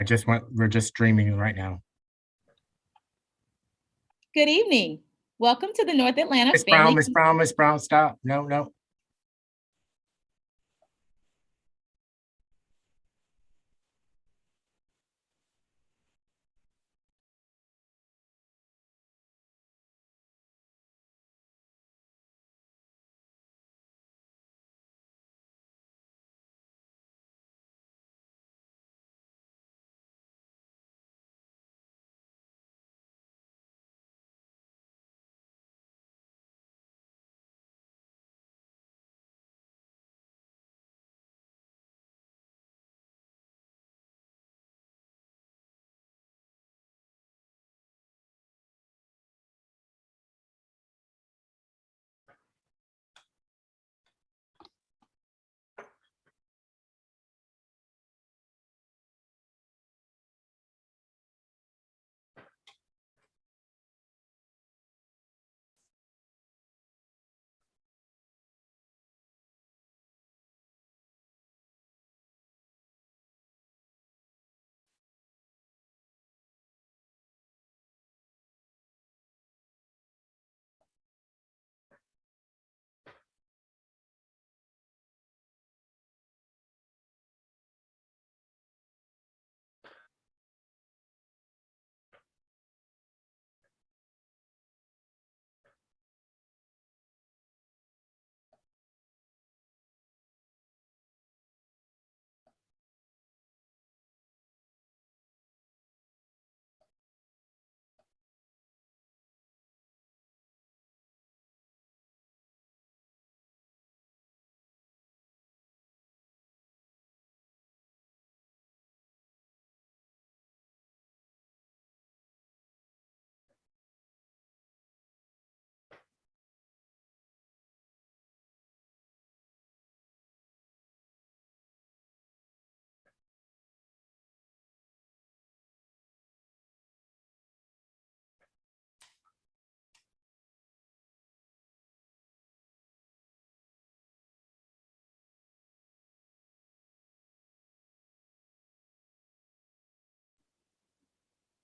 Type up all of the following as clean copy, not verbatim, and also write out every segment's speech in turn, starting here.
We're just streaming right now. Good evening. Welcome to the North Atlanta Miss Family. Miss Brown, stop. No.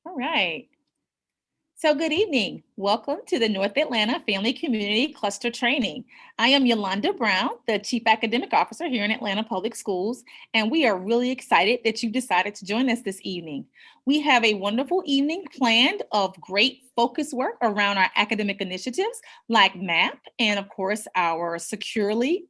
All right. So good evening. Welcome to the North Atlanta Family Community Cluster Training. I am Yolanda Brown, the Chief Academic Officer here in Atlanta Public Schools, and we are really excited that you decided to join us this evening. We have a wonderful evening planned of great focus work around our academic initiatives like MAP and of course our Securely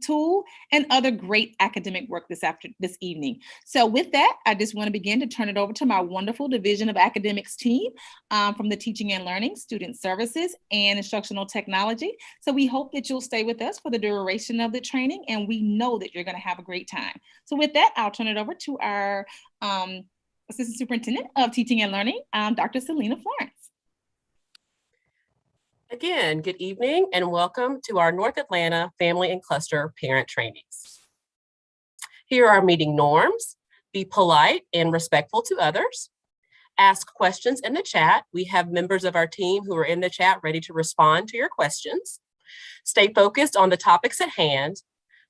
tool and other great academic work this evening. So with that, I just want to begin to turn it over to my wonderful Division of Academics team from the Teaching and Learning, Student Services, and Instructional Technology. So we hope that you'll stay with us for the duration of the training, and we know that you're going to have a great time. So with that, I'll turn it over to our Assistant Superintendent of Teaching and Learning, Dr. Selena Florence. Again, good evening and welcome to our North Atlanta Family and Cluster Parent Trainings. Here are meeting norms. Be polite and respectful to others. Ask questions in the chat. We have members of our team who are in the chat ready to respond to your questions. Stay focused on the topics at hand.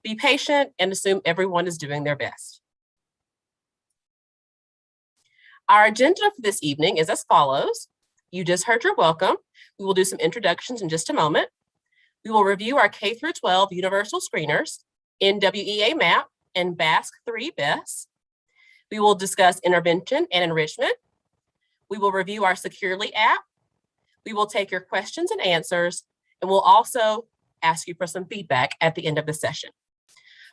Be patient and assume everyone is doing their best. Our agenda for this evening is as follows. You just heard your welcome. We will do some introductions in just a moment. We will review our K-12 universal screeners, NWEA MAP, and BASC-3 BESS. We will discuss intervention and enrichment. We will review our Securely app. We will take your questions and answers, and we'll also ask you for some feedback at the end of the session.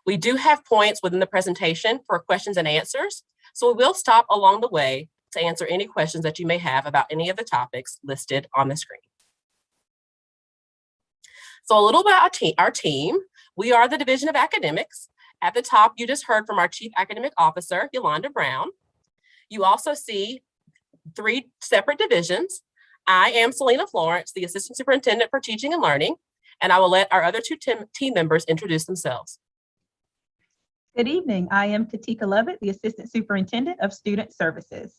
We do have points within the presentation for questions and answers, so we will stop along the way to answer any questions that you may have about any of the topics listed on the screen. So a little about our team. We are the Division of Academics. At the top, you just heard from our Chief Academic Officer, Yolanda Brown. You also see 3 separate divisions. I am Selena Florence, the Assistant Superintendent for Teaching and Learning, and I will let our other 2 team members introduce themselves. Good evening. I am Katika Lovett, the Assistant Superintendent of Student Services.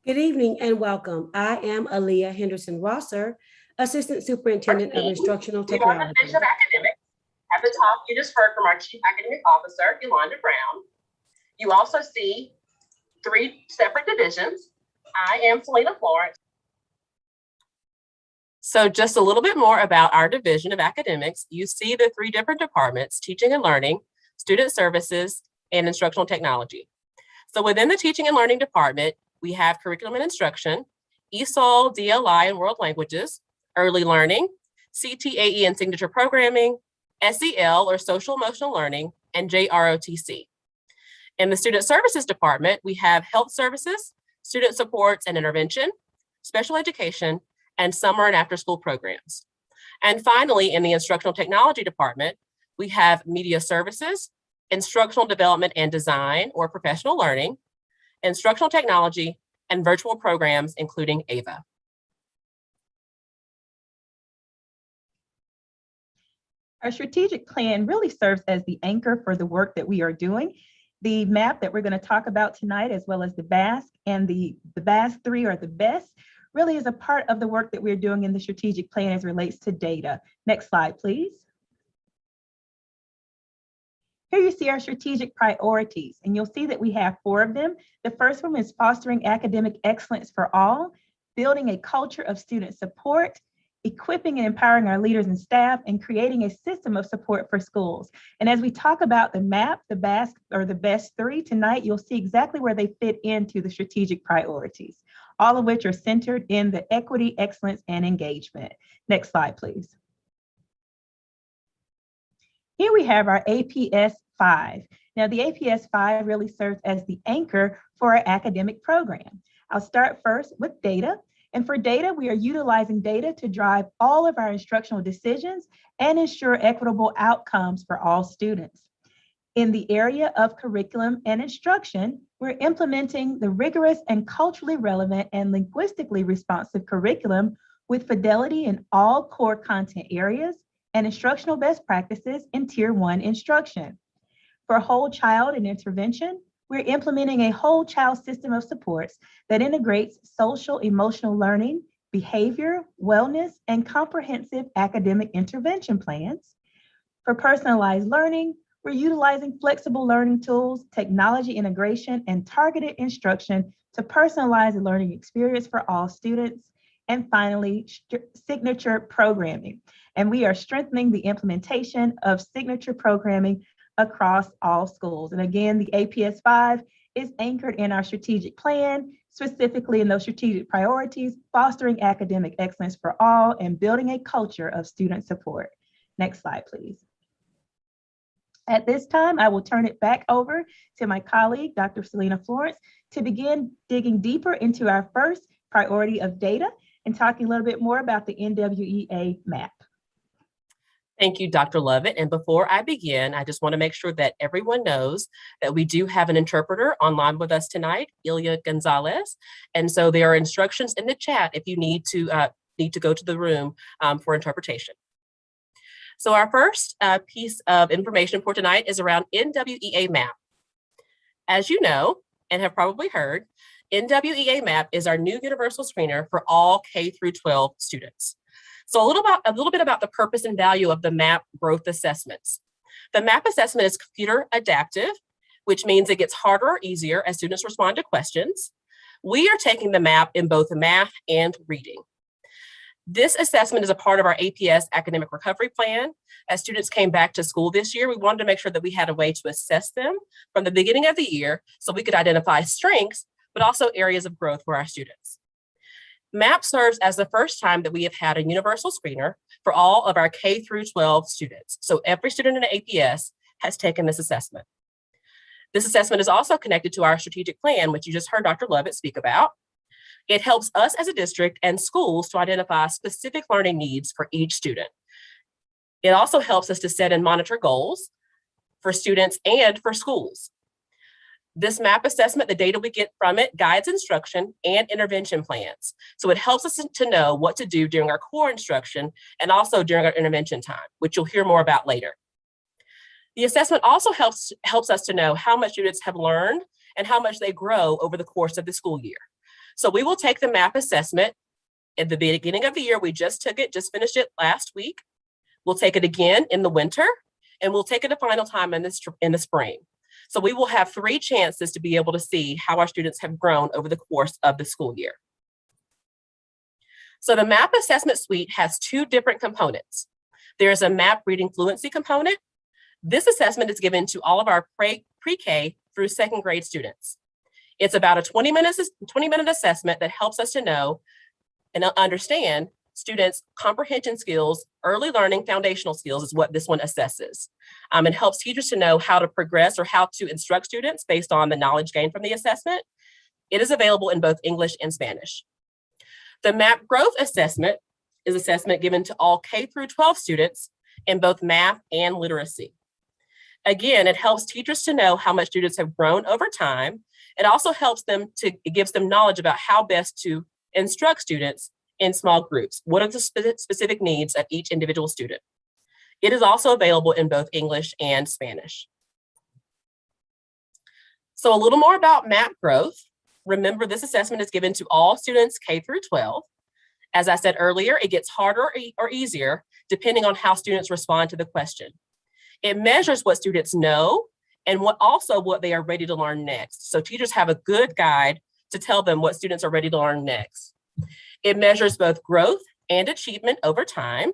Good evening and welcome. I am Aaliyah Henderson Rosser, Assistant Superintendent of Instructional Technology. We are the Division of Academics. At the top, you just heard from our Chief Academic Officer, Yolanda Brown. You also see 3 separate divisions. I am Selena Florence. So just a little bit more about our division of academics. You see the 3 different departments: teaching and learning, student services, and instructional technology. So within the teaching and learning department, we have curriculum and instruction, ESOL, DLI, and world languages, early learning, CTAE and signature programming, SEL or social emotional learning, and JROTC. In the student services department, we have health services, student supports and intervention, special education, and summer and after school programs. And finally, in the instructional technology department, we have media services, instructional development and design or professional learning, instructional technology, and virtual programs, including AVA. Our strategic plan really serves as the anchor for the work that we are doing. The map that we're going to talk about tonight, as well as the BASC and the BASC-3 or the BESS, really is a part of the work that we're doing in the strategic plan as it relates to data. Next slide, please. Here you see our strategic priorities, and you'll see that we have 4 of them. The first one is fostering academic excellence for all, building a culture of student support, equipping and empowering our leaders and staff, and creating a system of support for schools. And as we talk about the map, the BASC or the BESS-3 tonight, you'll see exactly where they fit into the strategic priorities, all of which are centered in the equity, excellence, and engagement. Next slide, please. Here we have our APS 5. Now, the APS 5 really serves as the anchor for our academic program. I'll start first with data. And for data, we are utilizing data to drive all of our instructional decisions and ensure equitable outcomes for all students. In the area of curriculum and instruction, we're implementing the rigorous and culturally relevant and linguistically responsive curriculum with fidelity in all core content areas and instructional best practices in Tier 1 instruction. For whole child and intervention, we're implementing a whole child system of supports that integrates social emotional learning, behavior, wellness, and comprehensive academic intervention plans. For personalized learning, we're utilizing flexible learning tools, technology integration, and targeted instruction to personalize the learning experience for all students. And finally, signature programming. And we are strengthening the implementation of signature programming across all schools. And again, the APS 5 is anchored in our strategic plan, specifically in those strategic priorities, fostering academic excellence for all and building a culture of student support. Next slide, please. At this time, I will turn it back over to my colleague, Dr. Selena Florence, to begin digging deeper into our first priority of data and talking a little bit more about the NWEA map. Thank you, Dr. Lovett. And before I begin, I just want to make sure that everyone knows that we do have an interpreter online with us tonight, Ilya Gonzalez. And so there are instructions in the chat if you need to go to the room for interpretation. So our first piece of information for tonight is around NWEA map. As you know, and have probably heard, NWEA map is our new universal screener for all K through 12 students. So a little bit about the purpose and value of the MAP growth assessments. The MAP assessment is computer adaptive, which means it gets harder or easier as students respond to questions. We are taking the MAP in both math and reading. This assessment is a part of our APS academic recovery plan. As students came back to school this year, we wanted to make sure that we had a way to assess them from the beginning of the year so we could identify strengths, but also areas of growth for our students. MAP serves as the first time that we have had a universal screener for all of our K through 12 students. So every student in the APS has taken this assessment. This assessment is also connected to our strategic plan, which you just heard Dr. Lovett speak about. It helps us as a district and schools to identify specific learning needs for each student. It also helps us to set and monitor goals for students and for schools. This MAP assessment, the data we get from it, guides instruction and intervention plans. So it helps us to know what to do during our core instruction and also during our intervention time, which you'll hear more about later. The assessment also helps us to know how much students have learned and how much they grow over the course of the school year. So we will take the MAP assessment at the beginning of the year. We just took it, just finished it last week. We'll take it again in the winter, and we'll take it a final time in the spring. So we will have 3 chances to be able to see how our students have grown over the course of the school year. So the MAP assessment suite has 2 different components. There's a MAP reading fluency component. This assessment is given to all of our pre-K through 2nd grade students. It's about a 20-minute assessment that helps us to know and understand students' comprehension skills. Early learning foundational skills is what this one assesses. It helps teachers to know how to progress or how to instruct students based on the knowledge gained from the assessment. It is available in both English and Spanish. The MAP growth assessment is assessment given to all K through 12 students in both math and literacy. Again, it helps teachers to know how much students have grown over time. It also helps them it gives them knowledge about how best to instruct students in small groups. What are the specific needs of each individual student? It is also available in both English and Spanish. So a little more about MAP growth. Remember, this assessment is given to all students K through 12. As I said earlier, it gets harder or easier depending on how students respond to the question. It measures what students know and what they are ready to learn next. So teachers have a good guide to tell them what students are ready to learn next. It measures both growth and achievement over time.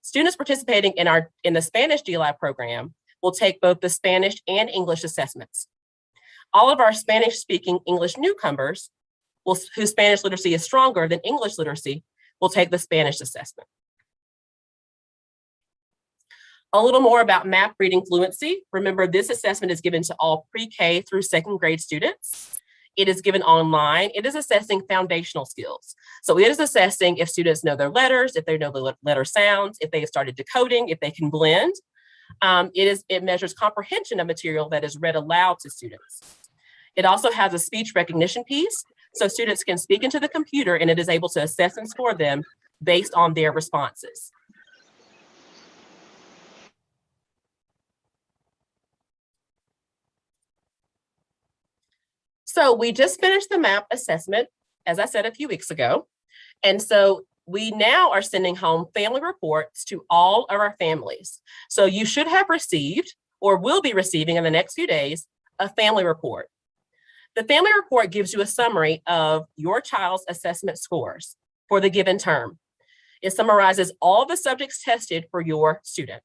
Students participating in the Spanish GLI program will take both the Spanish and English assessments. All of our Spanish-speaking English newcomers whose Spanish literacy is stronger than English literacy will take the Spanish assessment. A little more about MAP reading fluency. Remember, this assessment is given to all pre-K through 2nd grade students. It is given online. It is assessing foundational skills. So it is assessing if students know their letters, if they know the letter sounds, if they have started decoding, if they can blend. It measures comprehension of material that is read aloud to students. It also has a speech recognition piece, so students can speak into the computer and it is able to assess and score them based on their responses. So we just finished the MAP assessment, as I said a few weeks ago. And so we now are sending home family reports to all of our families. So you should have received or will be receiving in the next few days a family report. The family report gives you a summary of your child's assessment scores for the given term. It summarizes all the subjects tested for your student.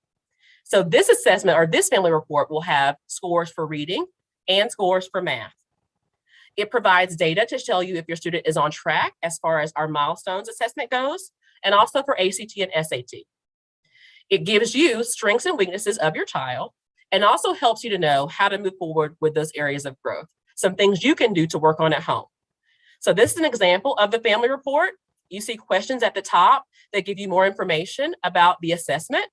So this assessment or this family report will have scores for reading and scores for math. It provides data to tell you if your student is on track as far as our milestones assessment goes, and also for ACT and SAT. It gives you strengths and weaknesses of your child, and also helps you to know how to move forward with those areas of growth, some things you can do to work on at home. So this is an example of the family report. You see questions at the top that give you more information about the assessment.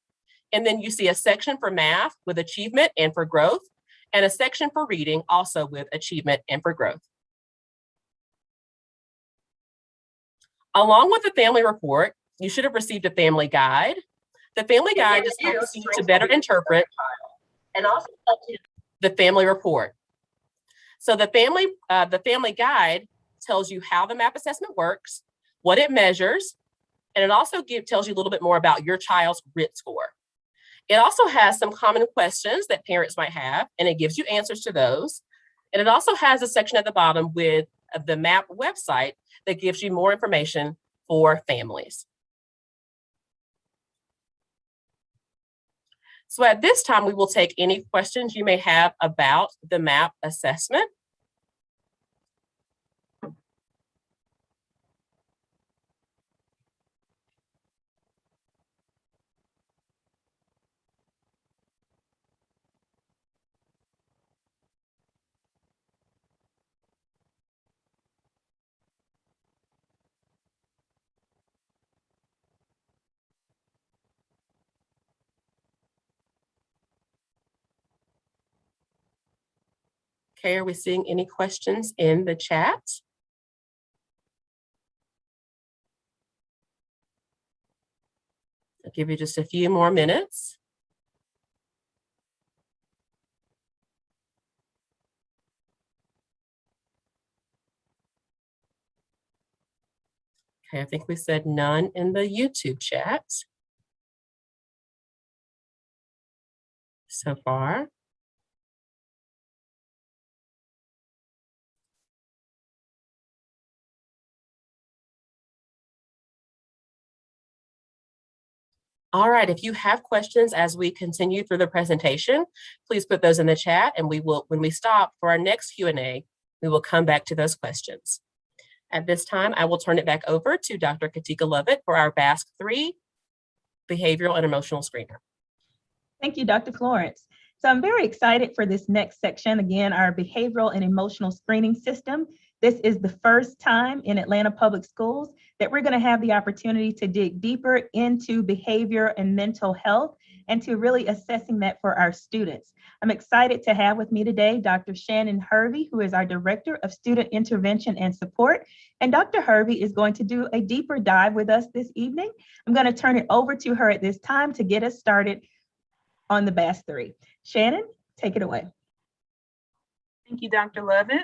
And then you see a section for math with achievement and for growth, and a section for reading also with achievement and for growth. Along with the family report, you should have received a family guide. The family guide just helps you to better interpret and also helps you the family report. So the family guide tells you how the MAP assessment works, what it measures, and it also tells you a little bit more about your child's grit score. It also has some common questions that parents might have, and it gives you answers to those. And it also has a section at the bottom with the MAP website that gives you more information for families. So at this time, we will take any questions you may have about the MAP assessment. Okay, are we seeing any questions in the chat? I'll give you just a few more minutes. Okay, I think we said none in the YouTube chat so far. All right, if you have questions as we continue through the presentation, please put those in the chat and we will, when we stop for our next Q&A, we will come back to those questions. At this time, I will turn it back over to Dr. Katika Lovett for our BASC-3 Behavioral and Emotional Screener. Thank you, Dr. Florence. So I'm very excited for this next section. Again, our behavioral and emotional screening system. This is the first time in Atlanta Public Schools that we're going to have the opportunity to dig deeper into behavior and mental health and to really assessing that for our students. I'm excited to have with me today Dr. Shannon Hervey, who is our Director of Student Intervention and Support. And Dr. Hervey is going to do a deeper dive with us this evening. I'm going to turn it over to her at this time to get us started on the BASC-3. Shannon, take it away. Thank you, Dr. Lovett.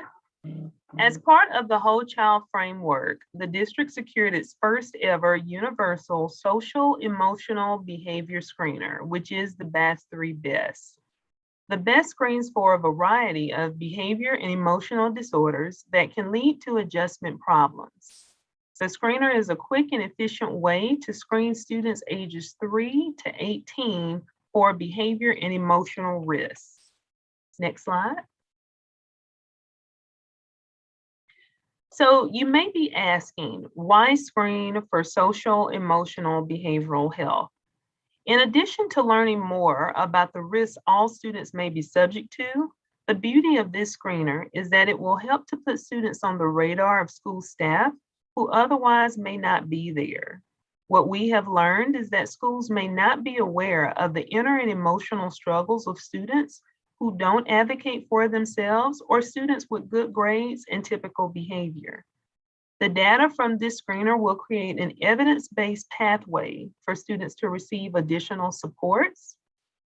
As part of the Whole Child Framework, the district secured its first ever universal social emotional behavior screener, which is the BASC-3 BESS. The BESS screens for a variety of behavior and emotional disorders that can lead to adjustment problems. The screener is a quick and efficient way to screen students ages 3 to 18 for behavior and emotional risks. Next slide. So you may be asking, why screen for social, emotional, behavioral health? In addition to learning more about the risks all students may be subject to, the beauty of this screener is that it will help to put students on the radar of school staff who otherwise may not be there. What we have learned is that schools may not be aware of the inner and emotional struggles of students who don't advocate for themselves or students with good grades and typical behavior. The data from this screener will create an evidence-based pathway for students to receive additional supports,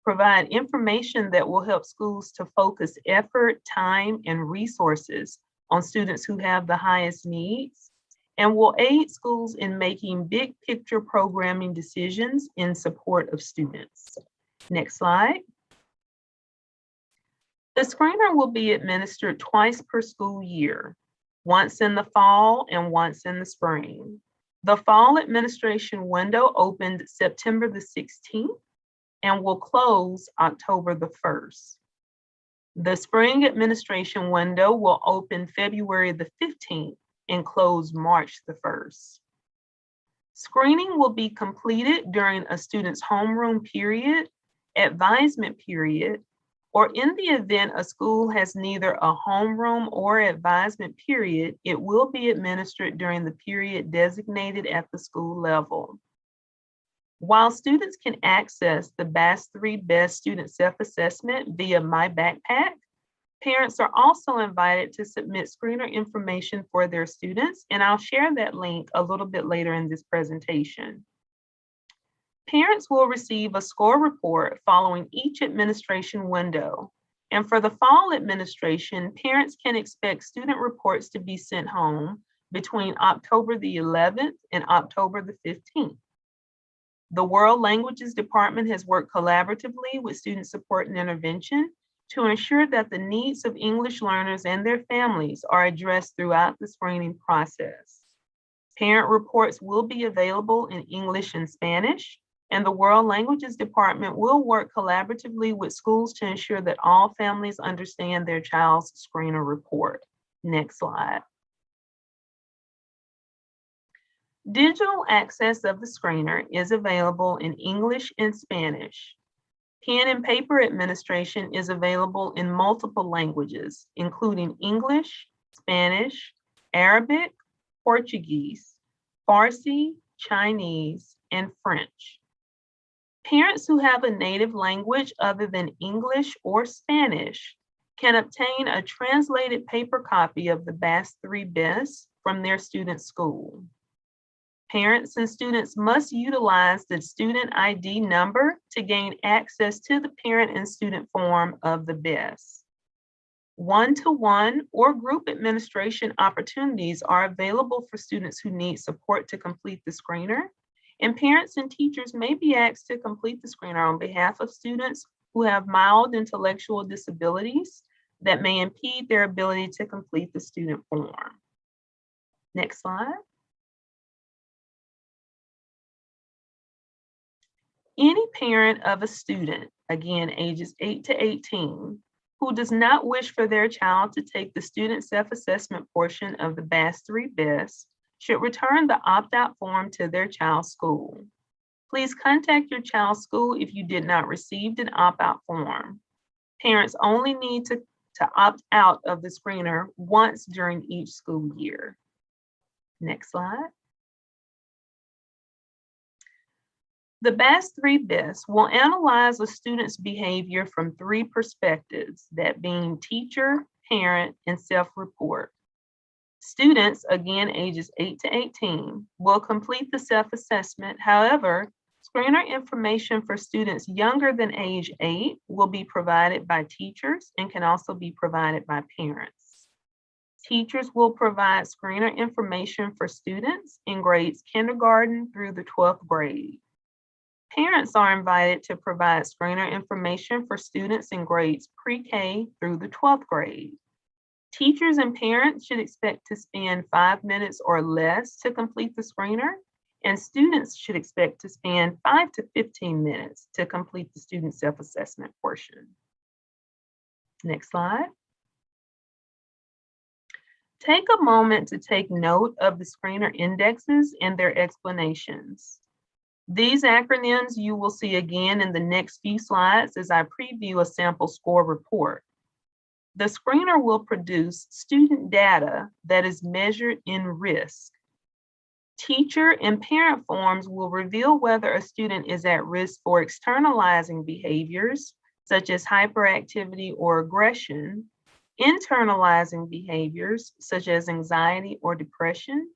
provide information that will help schools to focus effort, time, and resources on students who have the highest needs, and will aid schools in making big picture programming decisions in support of students. Next slide. The screener will be administered twice per school year, once in the fall and once in the spring. The fall administration window opened September the 16th and will close October the 1st. The spring administration window will open February the 15th and close March the 1st. Screening will be completed during a student's homeroom period, advisement period, or in the event a school has neither a homeroom or advisement period, it will be administered during the period designated at the school level. While students can access the BASC-3 BESS student self-assessment via My Backpack, parents are also invited to submit screener information for their students, and I'll share that link a little bit later in this presentation. Parents will receive a score report following each administration window. And for the fall administration, parents can expect student reports to be sent home between October the 11th and October the 15th. The World Languages Department has worked collaboratively with Student Support and Intervention to ensure that the needs of English learners and their families are addressed throughout the screening process. Parent reports will be available in English and Spanish, and the World Languages Department will work collaboratively with schools to ensure that all families understand their child's screener report. Next slide. Digital access of the screener is available in English and Spanish. Pen and paper administration is available in multiple languages, including English, Spanish, Arabic, Portuguese, Farsi, Chinese, and French. Parents who have a native language other than English or Spanish can obtain a translated paper copy of the BASC-3 BESS from their student school. Parents and students must utilize the student ID number to gain access to the parent and student form of the BESS. One-to-one or group administration opportunities are available for students who need support to complete the screener, and parents and teachers may be asked to complete the screener on behalf of students who have mild intellectual disabilities that may impede their ability to complete the student form. Next slide. Any parent of a student, again, ages 8 to 18, who does not wish for their child to take the student self-assessment portion of the BASC-3 BESS should return the opt-out form to their child's school. Please contact your child's school if you did not receive an opt-out form. Parents only need to opt out of the screener once during each school year. Next slide. The BASC-3 BESS will analyze a student's behavior from 3 perspectives, that being teacher, parent, and self-report. Students, again, ages 8 to 18, will complete the self-assessment. However, screener information for students younger than age 8 will be provided by teachers and can also be provided by parents. Teachers will provide screener information for students in grades kindergarten through the 12th grade. Parents are invited to provide screener information for students in grades pre-K through the 12th grade. Teachers and parents should expect to spend 5 minutes or less to complete the screener, and students should expect to spend 5 to 15 minutes to complete the student self-assessment portion. Next slide. Take a moment to take note of the screener indexes and their explanations. These acronyms you will see again in the next few slides as I preview a sample score report. The screener will produce student data that is measured in risk. Teacher and parent forms will reveal whether a student is at risk for externalizing behaviors such as hyperactivity or aggression, internalizing behaviors such as anxiety or depression,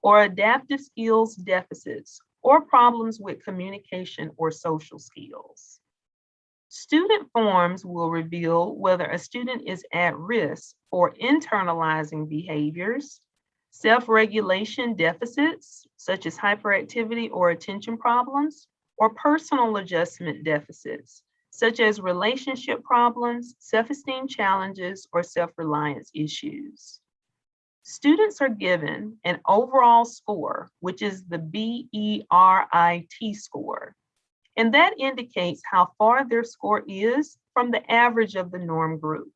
or adaptive skills deficits, or problems with communication or social skills. Student forms will reveal whether a student is at risk for internalizing behaviors, self-regulation deficits, such as hyperactivity or attention problems, or personal adjustment deficits, such as relationship problems, self-esteem challenges, or self-reliance issues. Students are given an overall score, which is the BERIT score, and that indicates how far their score is from the average of the norm group.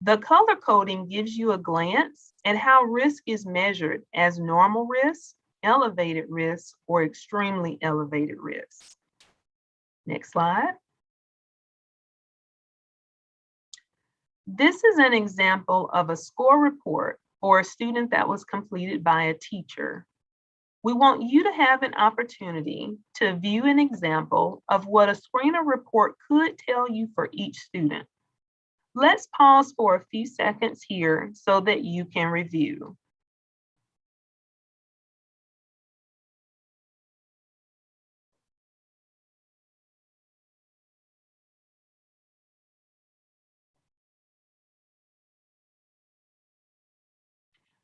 The color coding gives you a glance at how risk is measured as normal risk, elevated risk, or extremely elevated risk. Next slide. This is an example of a score report for a student that was completed by a teacher. We want you to have an opportunity to view an example of what a screener report could tell you for each student. Let's pause for a few seconds here so that you can review.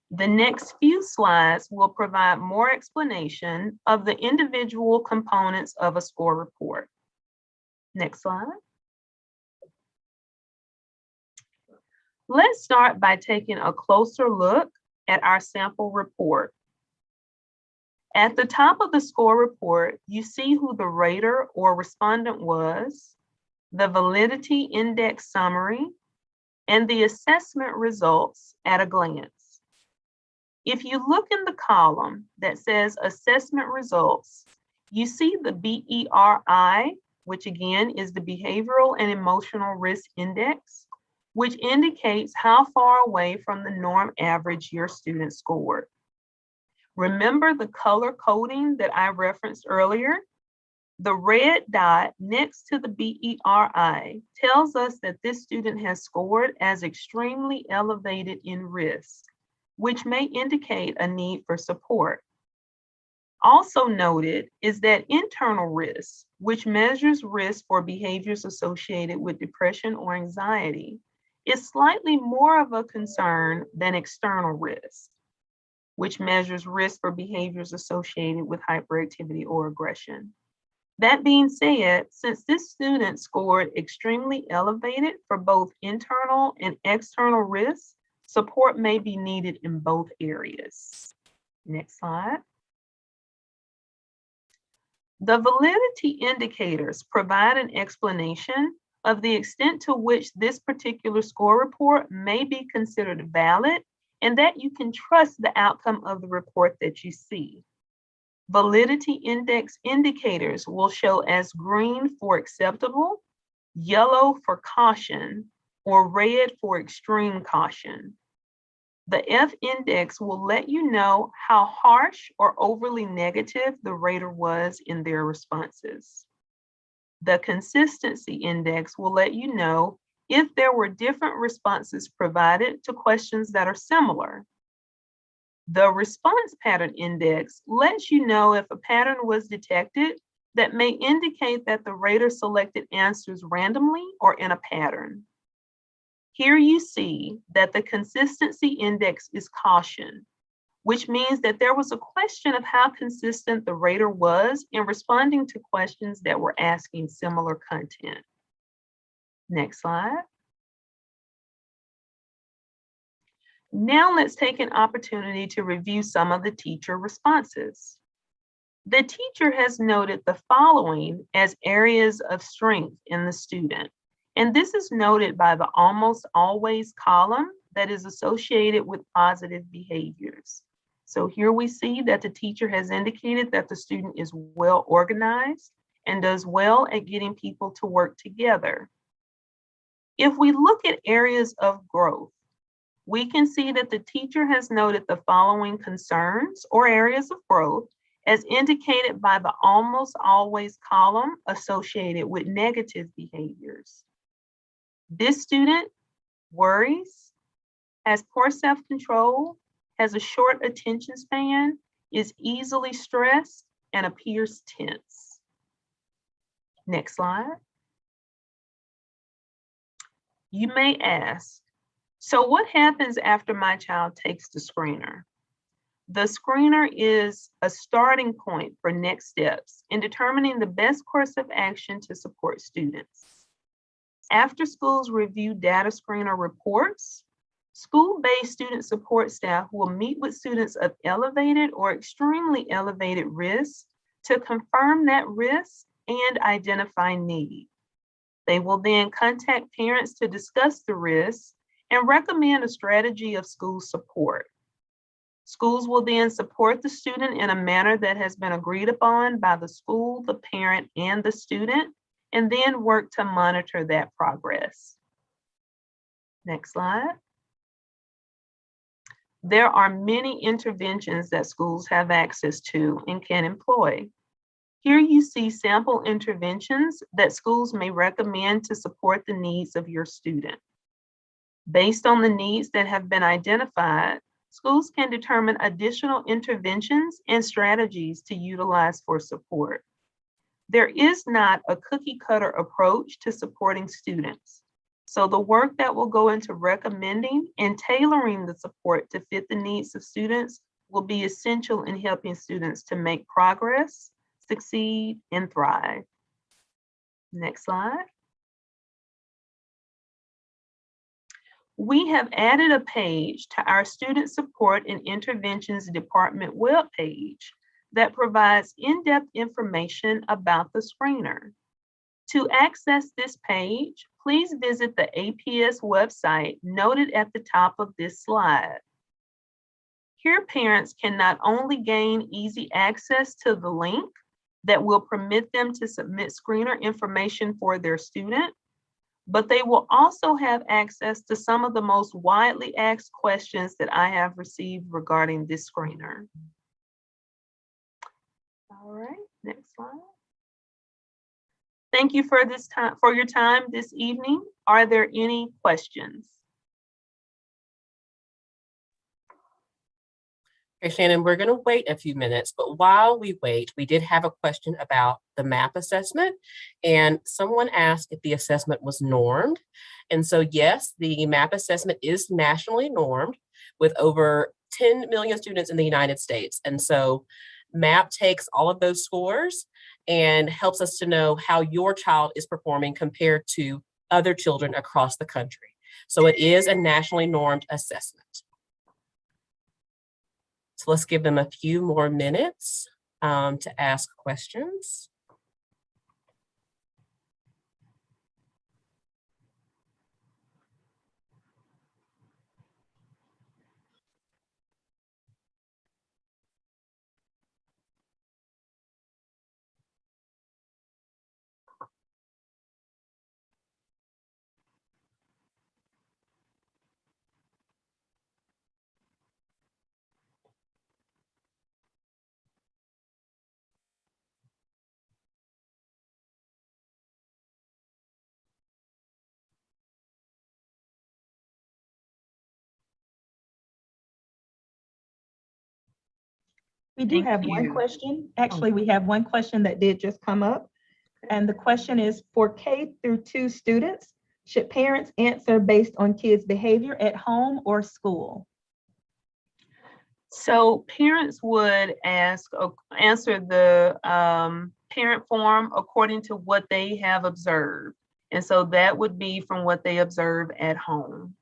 The next few slides will provide more explanation of the individual components of a score report. Next slide. Let's start by taking a closer look at our sample report. At the top of the score report, you see who the rater or respondent was, the validity index summary, and the assessment results at a glance. If you look in the column that says assessment results, you see the BERI, which again is the Behavioral and Emotional Risk Index, which indicates how far away from the norm average your student scored. Remember the color coding that I referenced earlier? The red dot next to the BERI tells us that this student has scored as extremely elevated in risk, which may indicate a need for support. Also noted is that internal risk, which measures risk for behaviors associated with depression or anxiety, is slightly more of a concern than external risk, which measures risk for behaviors associated with hyperactivity or aggression. That being said, since this student scored extremely elevated for both internal and external risks, support may be needed in both areas. Next slide. The validity indicators provide an explanation of the extent to which this particular score report may be considered valid and that you can trust the outcome of the report that you see. Validity index indicators will show as green for acceptable, yellow for caution, or red for extreme caution. The F index will let you know how harsh or overly negative the rater was in their responses. The consistency index will let you know if there were different responses provided to questions that are similar. The response pattern index lets you know if a pattern was detected that may indicate that the rater selected answers randomly or in a pattern. Here you see that the consistency index is caution, which means that there was a question of how consistent the rater was in responding to questions that were asking similar content. Next slide. Now let's take an opportunity to review some of the teacher responses. The teacher has noted the following as areas of strength in the student, and this is noted by the almost always column that is associated with positive behaviors. So here we see that the teacher has indicated that the student is well organized and does well at getting people to work together. If we look at areas of growth, we can see that the teacher has noted the following concerns or areas of growth as indicated by the almost always column associated with negative behaviors. This student worries, has poor self-control, has a short attention span, is easily stressed, and appears tense. Next slide. You may ask, so what happens after my child takes the screener? The screener is a starting point for next steps in determining the best course of action to support students. After schools review data screener reports, school-based student support staff will meet with students of elevated or extremely elevated risk to confirm that risk and identify need. They will then contact parents to discuss the risk and recommend a strategy of school support. Schools will then support the student in a manner that has been agreed upon by the school, the parent, and the student, and then work to monitor that progress. Next slide. There are many interventions that schools have access to and can employ. Here you see sample interventions that schools may recommend to support the needs of your student. Based on the needs that have been identified, schools can determine additional interventions and strategies to utilize for support. There is not a cookie cutter approach to supporting students. So the work that will go into recommending and tailoring the support to fit the needs of students will be essential in helping students to make progress, succeed, and thrive. Next slide. We have added a page to our Student Support and Interventions Department webpage that provides in-depth information about the screener. To access this page, please visit the APS website noted at the top of this slide. Here, parents can not only gain easy access to the link that will permit them to submit screener information for their student, but they will also have access to some of the most widely asked questions that I have received regarding this screener. All right, next slide. Thank you for your time this evening. Are there any questions? Okay, Shannon, we're going to wait a few minutes, but while we wait, we did have a question about the MAP assessment, and someone asked if the assessment was normed. And so, yes, the MAP assessment is nationally normed with over 10 million students in the United States. And so MAP takes all of those scores and helps us to know how your child is performing compared to other children across the country. So it is a nationally normed assessment. So let's give them a few more minutes. to ask questions. We do Thank have one you. question. Actually, we have one question that did just come up. And the question is, for K through 2 students, should parents answer based on kids' behavior at home or school? So parents would answer the parent form according to what they have observed. And so that would be from what they observe at home.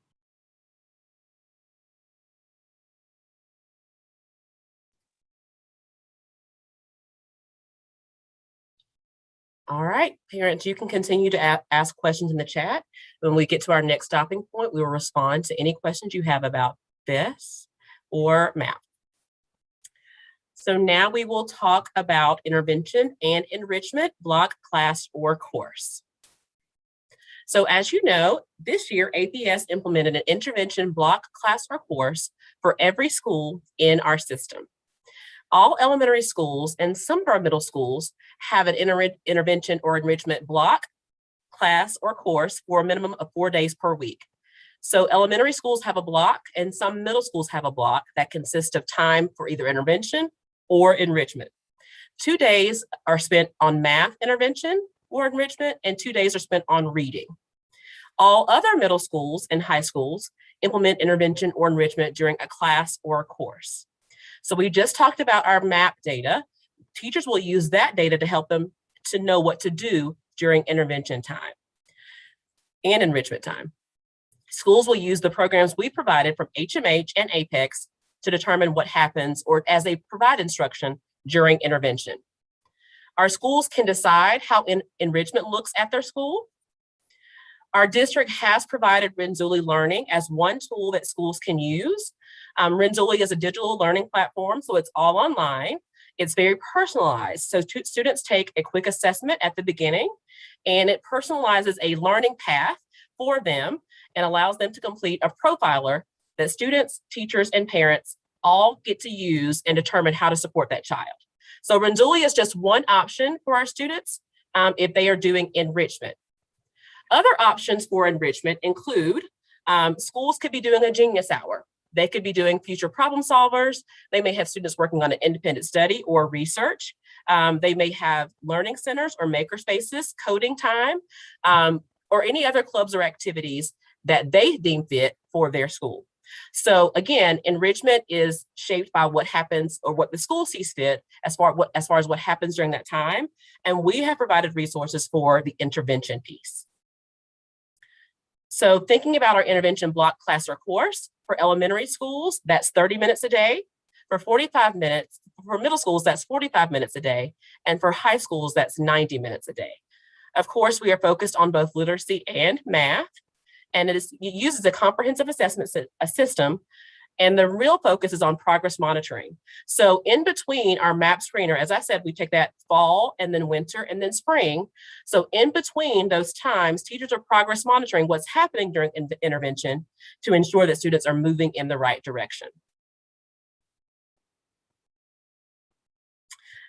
All right, parents, you can continue to ask questions in the chat. When we get to our next stopping point, we will respond to any questions you have about BESS or math. So now we will talk about intervention and enrichment block, class, or course. So as you know, this year APS implemented an intervention block, class, or course for every school in our system. All elementary schools and some of our middle schools have an intervention or enrichment block, class, or course for a minimum of 4 days per week. So elementary schools have a block and some middle schools have a block that consists of time for either intervention or enrichment. 2 days are spent on math intervention or enrichment and 2 days are spent on reading. All other middle schools and high schools implement intervention or enrichment during a class or a course. So we just talked about our MAP data. Teachers will use that data to help them to know what to do during intervention time and enrichment time. Schools will use the programs we provided from HMH and APEX to determine what happens or as they provide instruction during intervention. Our schools can decide how enrichment looks at their school. Our district has provided Renzulli Learning as one tool that schools can use. Renzulli is a digital learning platform, so it's all online. It's very personalized. So students take a quick assessment at the beginning, and it personalizes a learning path for them and allows them to complete a profiler that students, teachers, and parents all get to use and determine how to support that child. So Renzulli is just one option for our students if they are doing enrichment. Other options for enrichment include schools could be doing a genius hour. They could be doing future problem solvers. They may have students working on an independent study or research. They may have learning centers or maker spaces, coding time, or any other clubs or activities that they deem fit for their school. So again, enrichment is shaped by what happens or what the school sees fit as far as what happens during that time. And we have provided resources for the intervention piece. So thinking about our intervention block, class, or course, for elementary schools, that's 30 minutes a day. For 45 minutes, for middle schools, that's 45 minutes a day. And for high schools, that's 90 minutes a day. Of course, we are focused on both literacy and math, and it uses a comprehensive assessment system. And the real focus is on progress monitoring. So in between our MAP screener, as I said, we take that fall and then winter and then spring. So in between those times, teachers are progress monitoring what's happening during intervention to ensure that students are moving in the right direction.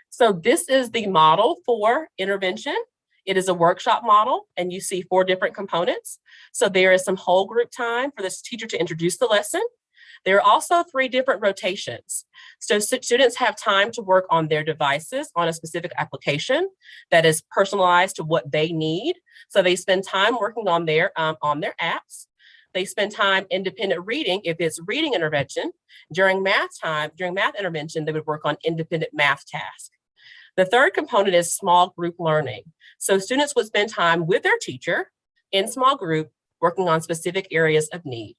So this is the model for intervention. It is a workshop model, and you see 4 different components. So there is some whole group time for this teacher to introduce the lesson. There are also 3 different rotations. So students have time to work on their devices on a specific application that is personalized to what they need. So they spend time working on their apps. They spend time independent reading if it's reading intervention. During math intervention, they would work on independent math tasks. The third component is small group learning. So students would spend time with their teacher in small group working on specific areas of need.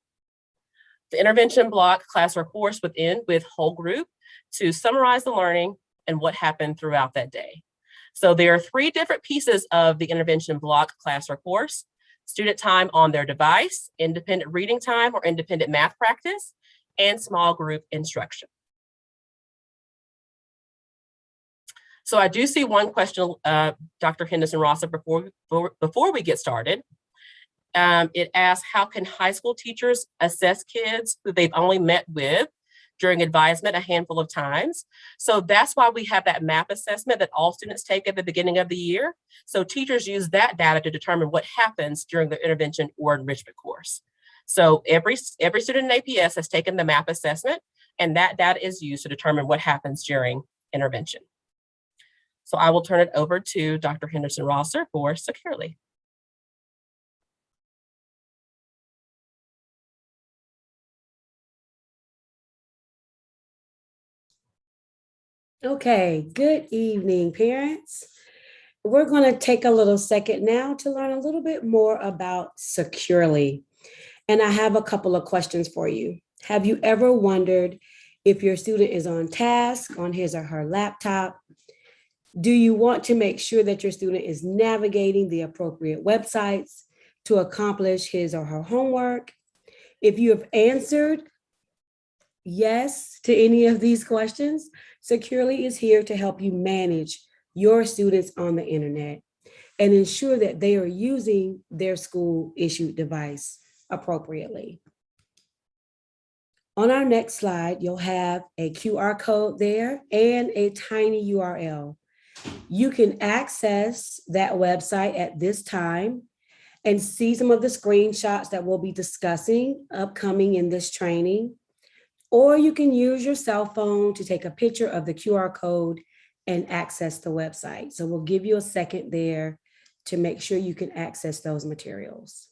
The intervention block, class, or course with whole group to summarize the learning and what happened throughout that day. So there are 3 different pieces of the intervention block, class, or course: student time on their device, independent reading time or independent math practice, and small group instruction. So I do see one question, Dr. Henderson-Rosser, before we get started. It asks, how can high school teachers assess kids who they've only met with during advisement a handful of times? So that's why we have that MAP assessment that all students take at the beginning of the year. So teachers use that data to determine what happens during the intervention or enrichment course. So every student in APS has taken the MAP assessment, and that data is used to determine what happens during intervention. So I will turn it over to Dr. Henderson-Rosser for Securely. Okay, good evening, parents. We're going to take a little second now to learn a little bit more about Securely. And I have a couple of questions for you. Have you ever wondered if your student is on task on his or her laptop? Do you want to make sure that your student is navigating the appropriate websites to accomplish his or her homework? If you have answered yes to any of these questions, Securely is here to help you manage your students on the internet and ensure that they are using their school-issued device appropriately. On our next slide, you'll have a QR code there and a tiny URL. You can access that website at this time and see some of the screenshots that we'll be discussing upcoming in this training. Or you can use your cell phone to take a picture of the QR code and access the website. So we'll give you a second there to make sure you can access those materials.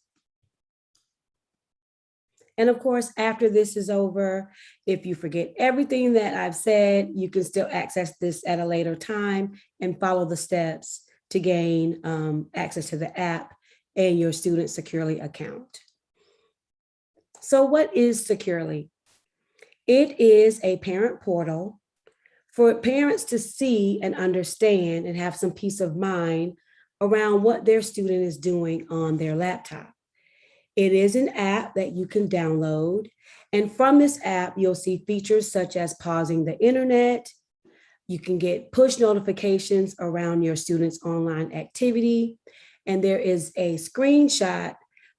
And of course, after this is over, if you forget everything that I've said, you can still access this at a later time and follow the steps to gain access to the app and your student Securely account. So what is Securely? It is a parent portal for parents to see and understand and have some peace of mind around what their student is doing on their laptop. It is an app that you can download. And from this app, you'll see features such as pausing the internet. You can get push notifications around your student's online activity. And there is a screenshot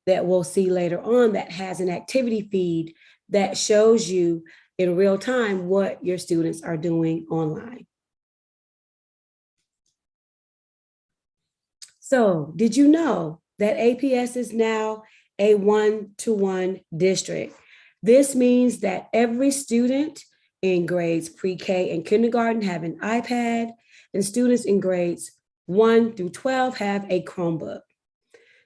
that we'll see later on that has an activity feed that shows you in real time what your students are doing online. So, did you know that APS is now a one-to-one district? This means that every student in grades pre-K and kindergarten have an iPad, and students in grades 1 through 12 have a Chromebook.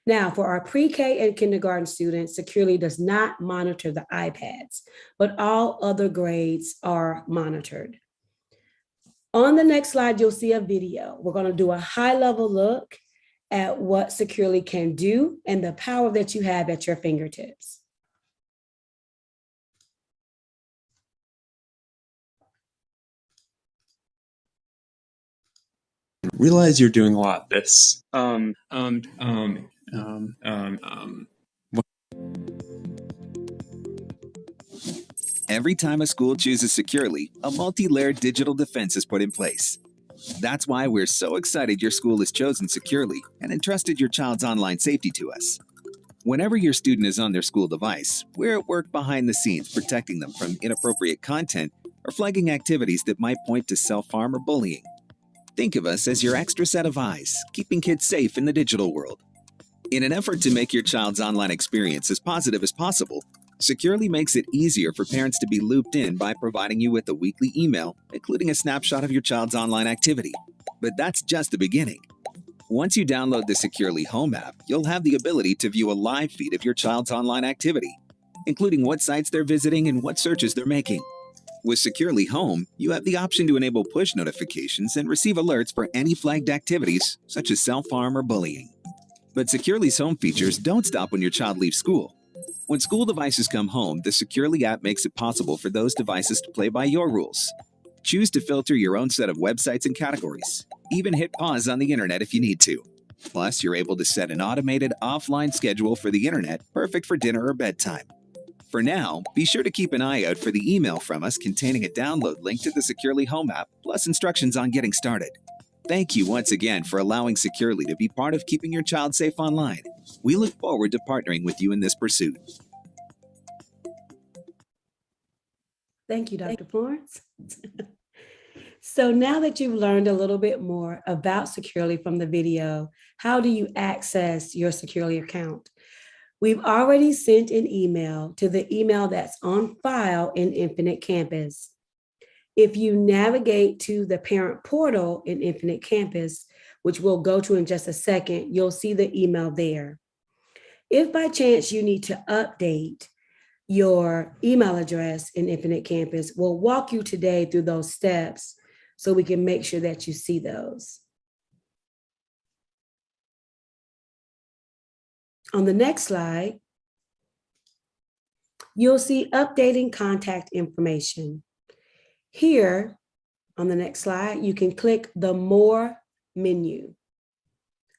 Now, for our pre-K and kindergarten students, Securely does not monitor the iPads, but all other grades are monitored. On the next slide, you'll see a video. We're going to do a high-level look at what Securely can do and the power that you have at your fingertips. Realize you're doing a lot of this. Every time a school chooses Securely, a multi-layered digital defense is put in place. That's why we're so excited your school has chosen Securely and entrusted your child's online safety to us. Whenever your student is on their school device, we're at work behind the scenes protecting them from inappropriate content or flagging activities that might point to self-harm or bullying. Think of us as your extra set of eyes, keeping kids safe in the digital world. In an effort to make your child's online experience as positive as possible, Securely makes it easier for parents to be looped in by providing you with a weekly email, including a snapshot of your child's online activity. But that's just the beginning. Once you download the Securely Home app, you'll have the ability to view a live feed of your child's online activity, including what sites they're visiting and what searches they're making. With Securely Home, you have the option to enable push notifications and receive alerts for any flagged activities, such as self-harm or bullying. But Securely's Home features don't stop when your child leaves school. When school devices come home, the Securely app makes it possible for those devices to play by your rules. Choose to filter your own set of websites and categories. Even hit pause on the internet if you need to. Plus, you're able to set an automated offline schedule for the internet, perfect for dinner or bedtime. For now, be sure to keep an eye out for the email from us containing a download link to the Securely Home app, plus instructions on getting started. Thank you once again for allowing Securely to be part of keeping your child safe online. We look forward to partnering with you in this pursuit. Thank you, Dr. Florence. So now that you've learned a little bit more about Securely from the video, how do you access your Securely account? We've already sent an email to the email that's on file in Infinite Campus. If you navigate to the parent portal in Infinite Campus, which we'll go to in just a second, you'll see the email there. If by chance you need to update your email address in Infinite Campus, we'll walk you today through those steps so we can make sure that you see those. On the next slide, you'll see updating contact information. Here, on the next slide, you can click the More menu.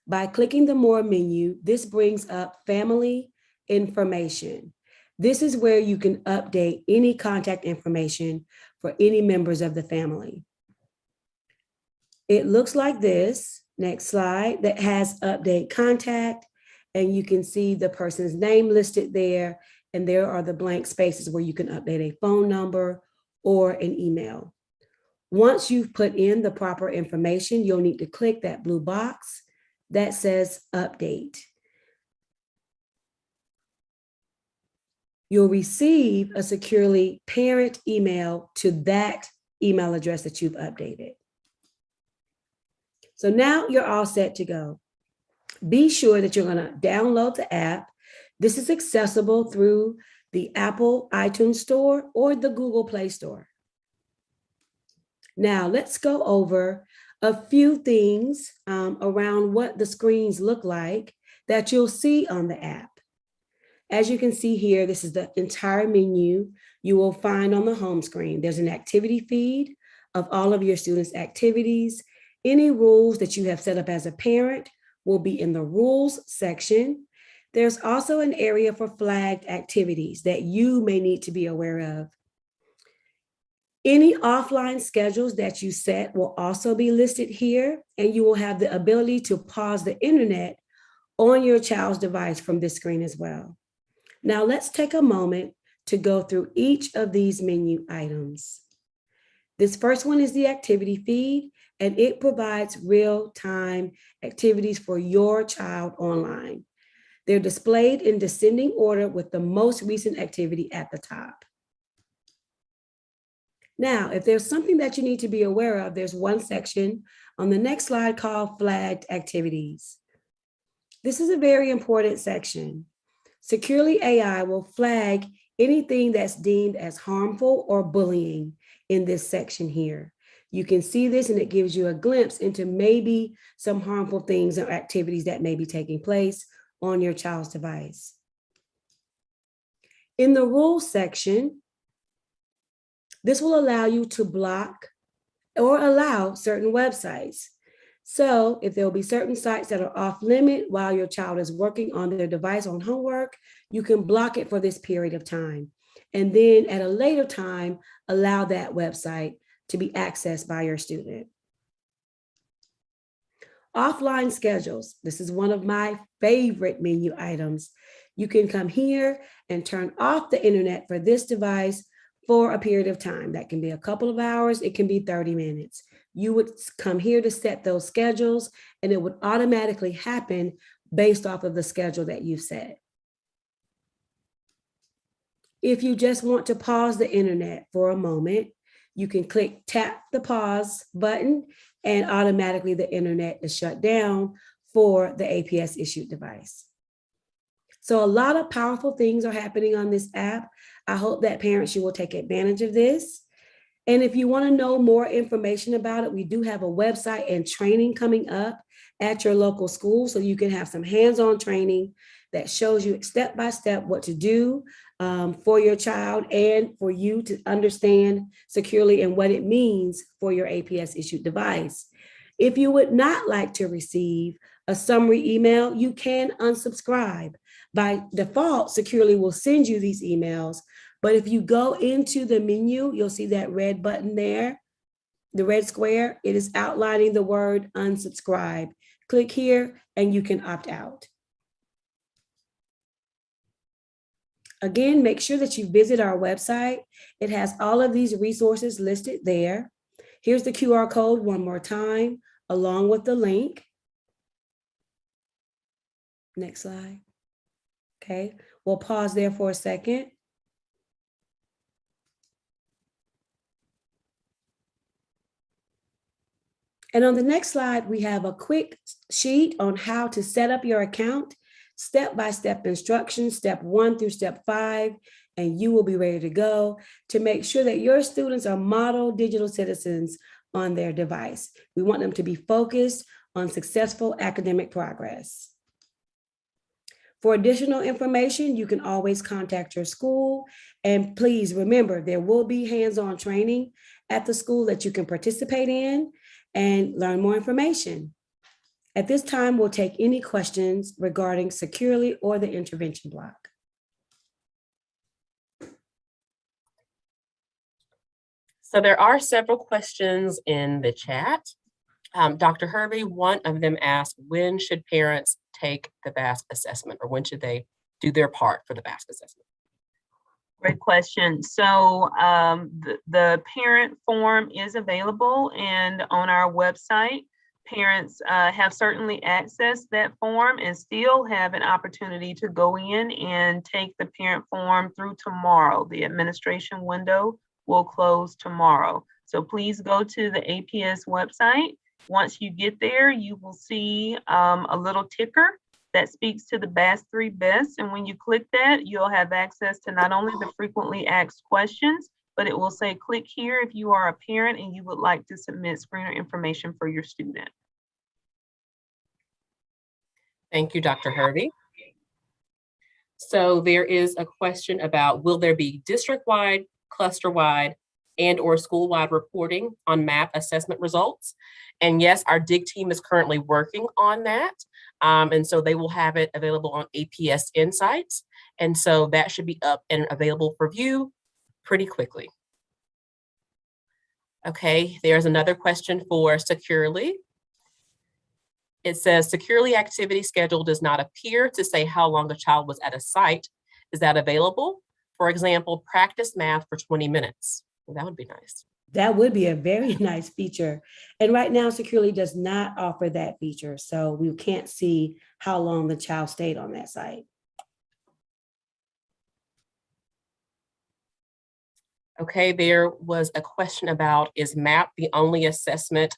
By clicking the More menu, this brings up family information. This is where you can update any contact information for any members of the family. It looks like this, next slide, that has update contact, and you can see the person's name listed there, and there are the blank spaces where you can update a phone number or an email. Once you've put in the proper information, you'll need to click that blue box that says Update. You'll receive a Securely parent email to that email address that you've updated. So now you're all set to go. Be sure that you're going to download the app. This is accessible through the Apple iTunes Store or the Google Play Store. Now let's go over a few things around what the screens look like that you'll see on the app. As you can see here, this is the entire menu you will find on the home screen. There's an activity feed of all of your students' activities. Any rules that you have set up as a parent will be in the rules section. There's also an area for flagged activities that you may need to be aware of. Any offline schedules that you set will also be listed here, and you will have the ability to pause the internet on your child's device from this screen as well. Now let's take a moment to go through each of these menu items. This first one is the activity feed, and it provides real-time activities for your child online. They're displayed in descending order with the most recent activity at the top. Now, if there's something that you need to be aware of, there's one section on the next slide called Flagged Activities. This is a very important section. Securely AI will flag anything that's deemed as harmful or bullying in this section here. You can see this, and it gives you a glimpse into maybe some harmful things or activities that may be taking place on your child's device. In the rules section, this will allow you to block or allow certain websites. So if there will be certain sites that are off limit while your child is working on their device on homework, you can block it for this period of time. And then at a later time, allow that website to be accessed by your student. Offline schedules. This is one of my favorite menu items. You can come here and turn off the internet for this device for a period of time. That can be a couple of hours, it can be 30 minutes. You would come here to set those schedules, and it would automatically happen based off of the schedule that you've set. If you just want to pause the internet for a moment, you can tap the pause button, and automatically the internet is shut down for the APS issued device. So a lot of powerful things are happening on this app. I hope that parents, you will take advantage of this. And if you want to know more information about it, we do have a website and training coming up at your local school, so you can have some hands-on training that shows you step by step what to do for your child and for you to understand securely and what it means for your APS issued device. If you would not like to receive a summary email, you can unsubscribe. By default, Securely will send you these emails, but if you go into the menu, you'll see that red button there, the red square. It is outlining the word unsubscribe. Click here and you can opt out. Again, make sure that you visit our website. It has all of these resources listed there. Here's the QR code one more time, along with the link. Next slide. Okay, we'll pause there for a second. And on the next slide, we have a quick sheet on how to set up your account, step-by-step instructions, step 1 through step 5, and you will be ready to go to make sure that your students are model digital citizens on their device. We want them to be focused on successful academic progress. For additional information, you can always contact your school. And please remember, there will be hands-on training at the school that you can participate in and learn more information. At this time, we'll take any questions regarding Securely or the intervention block. So there are several questions in the chat. Dr. Hervey, one of them asked, when should parents take the BASC assessment, or when should they do their part for the BASC assessment? Great question. So the parent form is available, and on our website, parents have certainly accessed that form and still have an opportunity to go in and take the parent form through tomorrow. The administration window will close tomorrow. So please go to the APS website. Once you get there, you will see a little ticker that speaks to the BASC-3 BESS. And when you click that, you'll have access to not only the frequently asked questions, but it will say, click here if you are a parent and you would like to submit screener information for your student. Thank you, Dr. Hervey. So there is a question about, will there be district-wide, cluster-wide, and/or school-wide reporting on MAP assessment results? And yes, our DIG team is currently working on that. And so they will have it available on APS Insights. And so that should be up and available for view pretty quickly. Okay, there's another question for Securely. It says, Securely activity schedule does not appear to say how long a child was at a site. Is that available? For example, practice math for 20 minutes. That would be nice. That would be a very nice feature. And right now, Securely does not offer that feature. So we can't see how long the child stayed on that site. Okay, there was a question about, is MAP the only assessment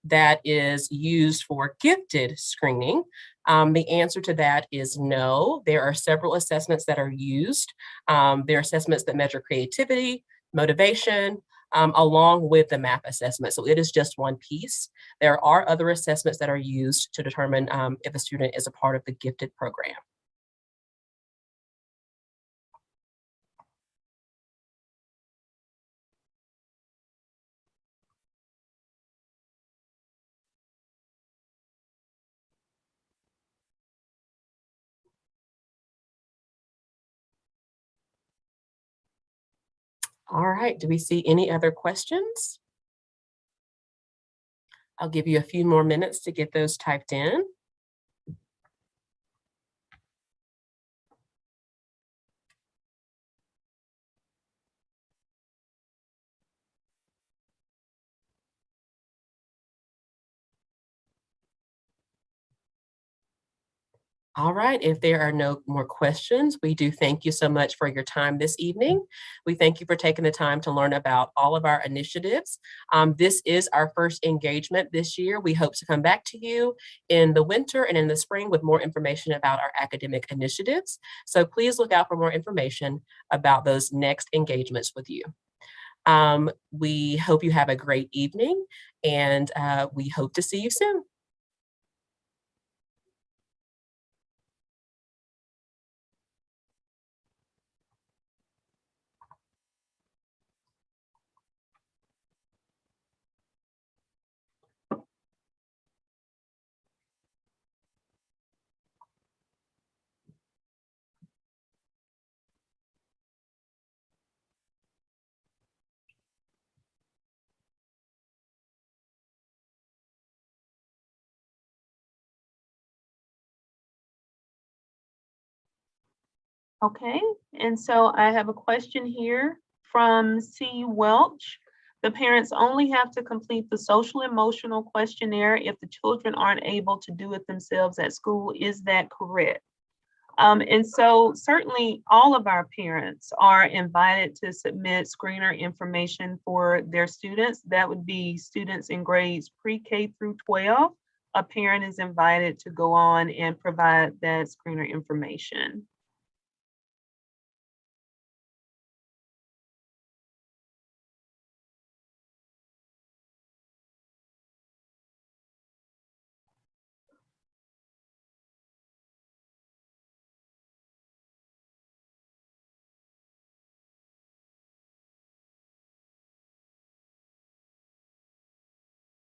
that is used for gifted screening? The answer to that is no. There are several assessments that are used. There are assessments that measure creativity, motivation, along with the MAP assessment. So it is just one piece. There are other assessments that are used to determine if a student is a part of the gifted program. All right, do we see any other questions? I'll give you a few more minutes to get those typed in. All right, if there are no more questions, we do thank you so much for your time this evening. We thank you for taking the time to learn about all of our initiatives. This is our first engagement this year. We hope to come back to you in the winter and in the spring with more information about our academic initiatives. So please look out for more information about those next engagements with you. We hope you have a great evening, and we hope to see you soon. Okay, and so I have a question here from C. Welch. The parents only have to complete the social emotional questionnaire if the children aren't able to do it themselves at school. Is that correct? And so certainly all of our parents are invited to submit screener information for their students. That would be students in grades pre-K through 12. A parent is invited to go on and provide that screener information.